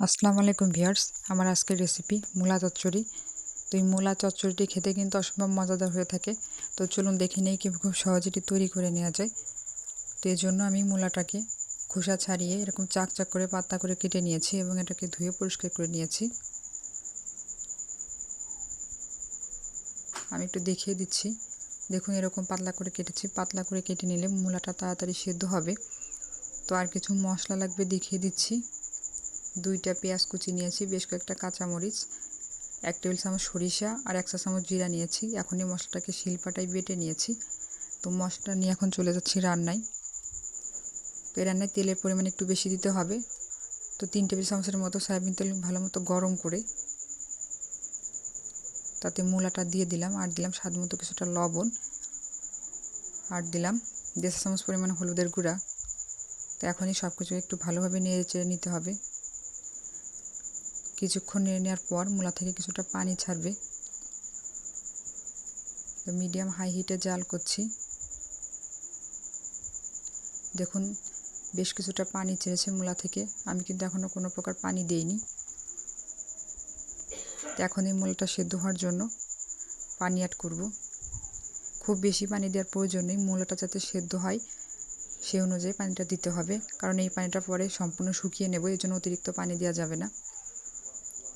আসসালামু আলাইকুম ভিউয়ার্স, আমার আজকের রেসিপি মূলা চচ্চড়ি। তো এই মূলা চচ্চড়িটি খেতে কিন্তু অসম্ভব মজাদার হয়ে থাকে। তো চলুন দেখে নেই কীভাবে খুব সহজে এটি তৈরি করে নেওয়া যায়। তো এর জন্য আমি মূলাটাকে খোসা ছাড়িয়ে এরকম চাক চাক করে পাতলা করে কেটে নিয়েছি এবং এটাকে ধুয়ে পরিষ্কার করে নিয়েছি। আমি একটু দেখিয়ে দিচ্ছি, দেখুন এরকম পাতলা করে কেটেছি। পাতলা করে কেটে নিলে মূলাটা তাড়াতাড়ি সেদ্ধ হবে। তো আর কিছু মশলা লাগবে দেখিয়ে দিচ্ছি। 2টা পেঁয়াজ কুচি নিয়েছি, বেশ কয়েকটা কাঁচামরিচ, 1 টেবিল চামচ সরিষা আর 1 চা চামচ জিরা নিয়েছি। এখন এই মশলাটাকে শিলপাটায় বেটে নিয়েছি। তো মশলা নিয়ে এখন চলে যাচ্ছি রান্নায়। তো এই রান্নায় তেলের পরিমাণ একটু বেশি দিতে হবে। তো 3 টেবিল চামচের মতো সয়াবিন তেল ভালো মতো গরম করে তাতে মূলাটা দিয়ে দিলাম, আর দিলাম স্বাদ মতো কিছুটা লবণ, আর দিলাম 1.5 চা চামচ পরিমাণ হলুদের গুঁড়া। তো এখনই সব কিছু একটু ভালোভাবে নেড়ে চেড়ে নিতে হবে। কিছুক্ষণ নেড়ে নেওয়ার পর মূলা থেকে কিছুটা পানি ছাড়বে। তো মিডিয়াম হাই হিটে জাল করছি। দেখুন বেশ কিছুটা পানি ছেড়েছে মূলা থেকে। আমি কিন্তু এখনও কোনো প্রকার পানি দেইনি। তো এখন এই মূলাটা সেদ্ধ হওয়ার জন্য পানি অ্যাড করব। খুব বেশি পানি দেওয়ার প্রয়োজন নেই, মূলাটা যাতে সেদ্ধ হয় সেই অনুযায়ী পানিটা দিতে হবে, কারণ এই পানিটা পরে সম্পূর্ণ শুকিয়ে নেব, এই জন্য অতিরিক্ত পানি দেওয়া যাবে না।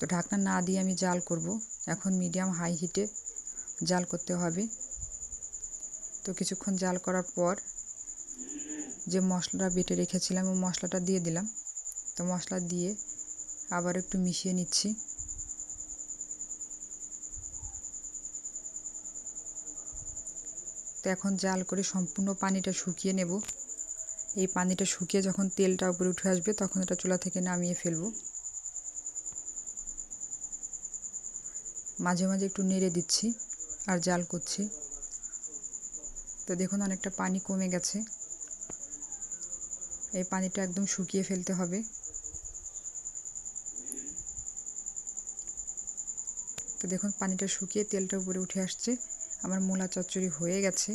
তো ঢাকনা না দিয়ে আমি জাল করব। এখন মিডিয়াম হাই হিটে জাল করতে হবে। তো কিছুক্ষণ জাল করার পর যে মশলাটা বেটে রেখেছিলাম ওই মশলাটা দিয়ে দিলাম। তো মশলা দিয়ে আবার একটু মিশিয়ে নিচ্ছি। তো এখন জাল করে সম্পূর্ণ পানিটা শুকিয়ে নেব। এই পানিটা শুকিয়ে যখন তেলটা উপরে উঠে আসবে তখন এটা চুলা থেকে নামিয়ে ফেলব। মাঝে মাঝে একটু নেড়ে দিচ্ছি আর জাল করছি। তো দেখুন অনেকটা পানি কমে গেছে। এই পানিটা একদম শুকিয়ে ফেলতে হবে। তো দেখুন পানিটা শুকিয়ে তেলটা উপরে উঠে আসছে। আমার মূলা চচ্চড়ি হয়ে গেছে।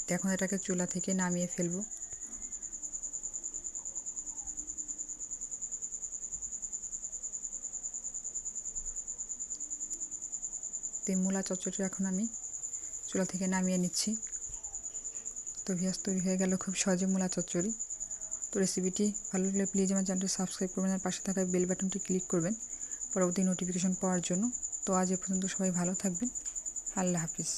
তো এখন এটাকে চুলা থেকে নামিয়ে ফেলব। তো মূলা চচ্চড়ি এখন আমি চুলা থেকে নামিয়ে নিচ্ছি। তো ভিউয়ার্স তৈরি হয়ে গেল খুব সহজে মূলা চচ্চড়ি। তো রেসিপিটি ভালো লাগলে প্লিজ আমার চ্যানেলটি সাবস্ক্রাইব করবেন আর পাশে থাকা বেল বাটনটি ক্লিক করবেন পরবর্তী নোটিফিকেশন পাওয়ার জন্য। তো আজ এ পর্যন্ত, সবাই ভালো থাকবেন। আল্লাহ হাফিজ।